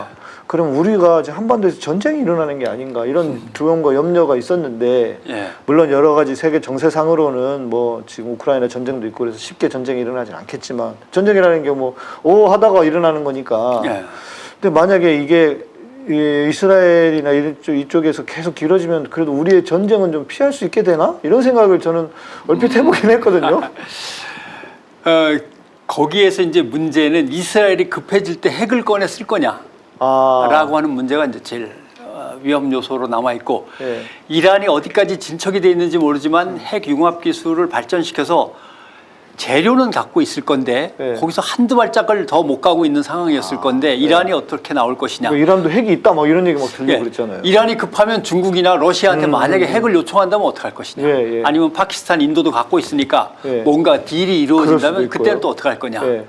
[SPEAKER 1] 그럼 우리가 이제 한반도에서 전쟁이 일어나는 게 아닌가 이런 두려움과 염려가 있었는데
[SPEAKER 2] 예.
[SPEAKER 1] 물론 여러 가지 세계 정세상으로는 뭐 지금 우크라이나 전쟁도 있고 그래서 쉽게 전쟁이 일어나진 않겠지만 전쟁이라는 게 뭐 오 하다가 일어나는 거니까.
[SPEAKER 2] 예.
[SPEAKER 1] 근데 만약에 이게 이스라엘이나 이쪽에서 계속 길어지면 그래도 우리의 전쟁은 좀 피할 수 있게 되나? 이런 생각을 저는 얼핏 해보긴 했거든요.
[SPEAKER 2] 거기에서 이제 문제는 이스라엘이 급해질 때 핵을 꺼내 쓸 거냐라고
[SPEAKER 1] 아,
[SPEAKER 2] 하는 문제가 이제 제일 위험 요소로 남아 있고
[SPEAKER 1] 예.
[SPEAKER 2] 이란이 어디까지 진척이 돼 있는지 모르지만 핵 융합 기술을 발전시켜서 재료는 갖고 있을 건데
[SPEAKER 1] 네.
[SPEAKER 2] 거기서 한두 발짝을 더 못 가고 있는 상황이었을 건데 이란이 어떻게 나올 것이냐.
[SPEAKER 1] 뭐 이란도 핵이 있다 뭐 이런 얘기 막 들리고
[SPEAKER 2] 예.
[SPEAKER 1] 그랬잖아요.
[SPEAKER 2] 이란이 급하면 중국이나 러시아한테 만약에 핵을 요청한다면 어떡할 것이냐.
[SPEAKER 1] 예, 예.
[SPEAKER 2] 아니면 파키스탄, 인도도 갖고 있으니까
[SPEAKER 1] 예.
[SPEAKER 2] 뭔가 딜이
[SPEAKER 1] 그럴
[SPEAKER 2] 이루어진다면
[SPEAKER 1] 수도 있고요.
[SPEAKER 2] 그때는 또 어떡할 거냐.
[SPEAKER 1] 예.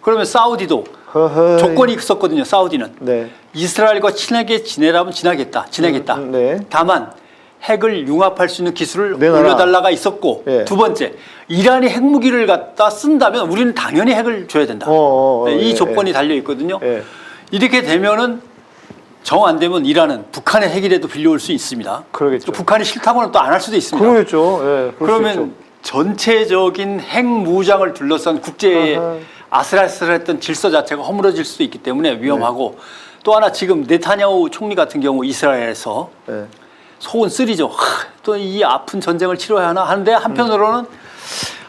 [SPEAKER 2] 그러면 사우디도
[SPEAKER 1] 허허이.
[SPEAKER 2] 조건이 있었거든요. 사우디는.
[SPEAKER 1] 네.
[SPEAKER 2] 이스라엘과 친하게 지내라면 지내겠다.
[SPEAKER 1] 네.
[SPEAKER 2] 다만 핵을 융합할 수 있는 기술을
[SPEAKER 1] 내놔라.
[SPEAKER 2] 올려달라가 있었고
[SPEAKER 1] 예.
[SPEAKER 2] 두 번째 이란이 핵무기를 갖다 쓴다면 우리는 당연히 핵을 줘야 된다. 네, 이
[SPEAKER 1] 예,
[SPEAKER 2] 조건이 달려 있거든요.
[SPEAKER 1] 예.
[SPEAKER 2] 이렇게 되면은 정 안 되면 이란은 북한의 핵이라도 빌려올 수 있습니다.
[SPEAKER 1] 그러겠죠.
[SPEAKER 2] 또 북한이 싫다고는 또 안 할 수도 있습니다.
[SPEAKER 1] 그러겠죠. 예, 그럴 수
[SPEAKER 2] 그러면
[SPEAKER 1] 있죠.
[SPEAKER 2] 전체적인 핵 무장을 둘러싼 국제의
[SPEAKER 1] 아하.
[SPEAKER 2] 아슬아슬했던 질서 자체가 허물어질 수도 있기 때문에 위험하고 또 하나 지금 네타냐후 총리 같은 경우 이스라엘에서
[SPEAKER 1] 예.
[SPEAKER 2] 속은 쓰리죠. 또 이 아픈 전쟁을 치러야 하나 하는데 한편으로는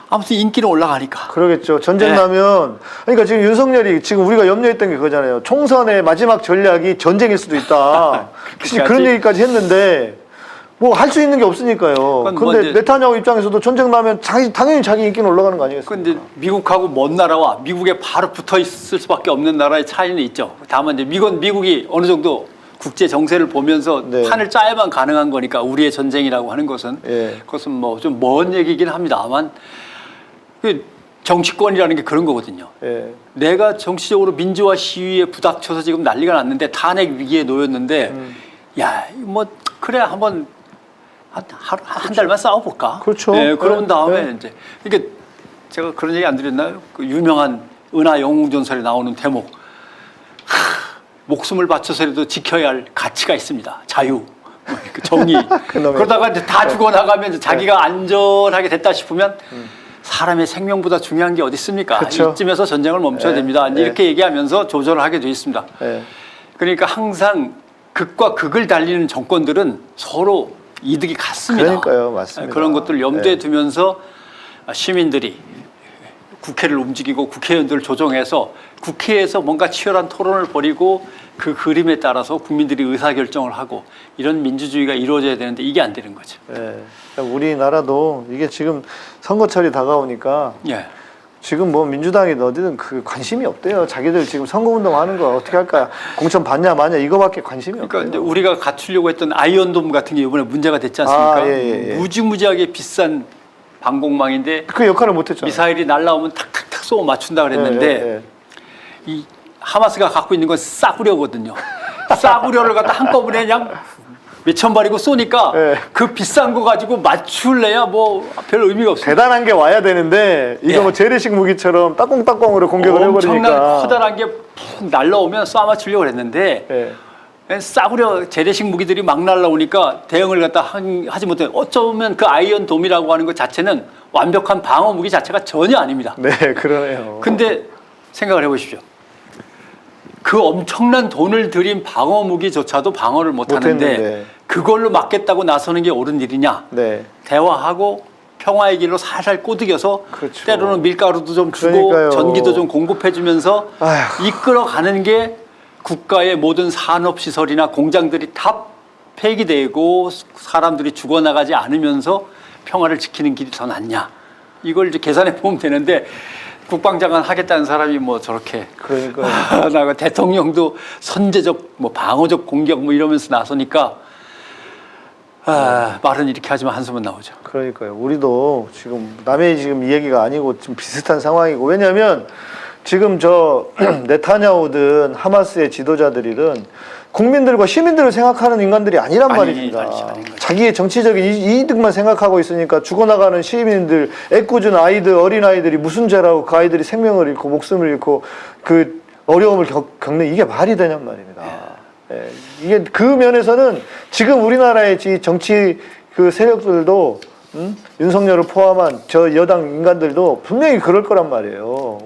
[SPEAKER 2] 아무튼 인기는 올라가니까.
[SPEAKER 1] 그러겠죠. 전쟁
[SPEAKER 2] 네.
[SPEAKER 1] 나면 그러니까 지금 윤석열이 지금 우리가 염려했던 게 그거잖아요. 총선의 마지막 전략이 전쟁일 수도 있다.
[SPEAKER 2] 그렇게까지?
[SPEAKER 1] 그런 얘기까지 했는데 뭐 할 수 있는 게 없으니까요.
[SPEAKER 2] 그건 뭐
[SPEAKER 1] 근데
[SPEAKER 2] 이제-
[SPEAKER 1] 네타냐후 입장에서도 전쟁 나면 당연히 자기 인기는 올라가는 거 아니겠습니까?
[SPEAKER 2] 근데 미국하고 먼 나라와 미국에 바로 붙어 있을 수밖에 없는 나라의 차이는 있죠. 다만 이제 미국이 어느 정도 국제 정세를 보면서
[SPEAKER 1] 네.
[SPEAKER 2] 판을 짜야만 가능한 거니까 우리의 전쟁이라고 하는 것은
[SPEAKER 1] 예.
[SPEAKER 2] 그것은 뭐 좀 먼 얘기긴 합니다만 그 정치권이라는 게 그런 거거든요.
[SPEAKER 1] 예.
[SPEAKER 2] 내가 정치적으로 민주화 시위에 부닥쳐서 지금 난리가 났는데 탄핵 위기에 놓였는데 야, 뭐 그래 한번 한 달만 싸워볼까?
[SPEAKER 1] 그렇죠.
[SPEAKER 2] 네, 그런
[SPEAKER 1] 네,
[SPEAKER 2] 다음에
[SPEAKER 1] 네.
[SPEAKER 2] 이제 이게 제가 그런 얘기 안 드렸나요? 그 유명한 은하 영웅전설에 나오는 대목. 목숨을 바쳐서라도 지켜야 할 가치가 있습니다. 자유, 그 정의.
[SPEAKER 1] 그놈의-
[SPEAKER 2] 그러다가 이제 다 죽어나가면 이제 자기가 안전하게 됐다 싶으면 사람의 생명보다 중요한 게 어디 있습니까?
[SPEAKER 1] 그쵸.
[SPEAKER 2] 이쯤에서 전쟁을 멈춰야
[SPEAKER 1] 네,
[SPEAKER 2] 됩니다.
[SPEAKER 1] 네.
[SPEAKER 2] 이렇게 얘기하면서 조절을 하게 돼 있습니다.
[SPEAKER 1] 예.
[SPEAKER 2] 그러니까 항상 극과 극을 달리는 정권들은 서로 이득이 같습니다.
[SPEAKER 1] 그러니까요, 맞습니다.
[SPEAKER 2] 그런 것들을 염두에
[SPEAKER 1] 네.
[SPEAKER 2] 두면서 시민들이 국회를 움직이고 국회의원들을 조정해서 국회에서 뭔가 치열한 토론을 벌이고 그 그림에 따라서 국민들이 의사결정을 하고 이런 민주주의가 이루어져야 되는데 이게 안 되는 거죠.
[SPEAKER 1] 예. 그러니까 우리나라도 이게 지금 선거철이 다가오니까
[SPEAKER 2] 예.
[SPEAKER 1] 지금 뭐 민주당이든 어디든 그 관심이 없대요. 자기들 지금 선거운동 하는 거 어떻게 할까? 공천 받냐 마냐 이거밖에 관심이
[SPEAKER 2] 그러니까 이제
[SPEAKER 1] 없대요.
[SPEAKER 2] 우리가 갖추려고 했던 아이언돔 같은 게 이번에 문제가 됐지 않습니까?
[SPEAKER 1] 아, 예.
[SPEAKER 2] 무지무지하게 비싼 방공망인데
[SPEAKER 1] 그 역할을 못했잖아요.
[SPEAKER 2] 미사일이 날라오면 탁탁탁 쏘고 맞춘다 그랬는데
[SPEAKER 1] 예.
[SPEAKER 2] 이 하마스가 갖고 있는 건 싸구려거든요. 싸구려를 갖다 한꺼번에 그냥 몇천 발이고 쏘니까
[SPEAKER 1] 예.
[SPEAKER 2] 그 비싼 거 가지고 맞출래야 뭐 별 의미가 없어요.
[SPEAKER 1] 대단한 게 와야 되는데 이거
[SPEAKER 2] 예.
[SPEAKER 1] 뭐 재래식 무기처럼 따꽁따꽁으로 공격을
[SPEAKER 2] 엄청난
[SPEAKER 1] 해버리니까.
[SPEAKER 2] 커다란 게 푹 날라오면 쏴 맞추려고 그랬는데
[SPEAKER 1] 예.
[SPEAKER 2] 싸구려 재래식 무기들이 막 날라오니까 대응을 갖다 하지 못해. 어쩌면 그 아이언돔이라고 하는 것 자체는 완벽한 방어 무기 자체가 전혀 아닙니다.
[SPEAKER 1] 네, 그러네요.
[SPEAKER 2] 근데 생각을 해보십시오. 그 엄청난 돈을 들인 방어 무기조차도 방어를 못하는데
[SPEAKER 1] 못했는데.
[SPEAKER 2] 그걸로 막겠다고 나서는 게 옳은 일이냐?
[SPEAKER 1] 네.
[SPEAKER 2] 대화하고 평화의 길로 살살 꼬드겨서
[SPEAKER 1] 그렇죠.
[SPEAKER 2] 때로는 밀가루도 좀 주고
[SPEAKER 1] 그러니까요.
[SPEAKER 2] 전기도 좀 공급해주면서
[SPEAKER 1] 아휴.
[SPEAKER 2] 이끌어가는 게 국가의 모든 산업시설이나 공장들이 다 폐기되고 사람들이 죽어나가지 않으면서 평화를 지키는 길이 더 낫냐. 이걸 이제 계산해 보면 되는데 국방장관 하겠다는 사람이 뭐 저렇게
[SPEAKER 1] 그러니까요.
[SPEAKER 2] 나가 대통령도 선제적 뭐 방어적 공격 뭐 이러면서 나서니까 말은 이렇게 하지만 한숨은 나오죠.
[SPEAKER 1] 그러니까요. 우리도 지금 남의 지금 이 얘기가 아니고 좀 비슷한 상황이고 왜냐하면 지금 저 네타냐후든 하마스의 지도자들이든 국민들과 시민들을 생각하는 인간들이 아니란 말입니다.
[SPEAKER 2] 아니죠.
[SPEAKER 1] 자기의 정치적인 이득만 생각하고 있으니까 죽어나가는 시민들, 애꿎은 아이들, 어린아이들이 무슨 죄라고 그 아이들이 생명을 잃고 목숨을 잃고 그 어려움을 겪는 이게 말이 되냔 말입니다. 예, 이게 그 면에서는 지금 우리나라의 정치 그 세력들도 윤석열을 포함한 저 여당 인간들도 분명히 그럴 거란 말이에요.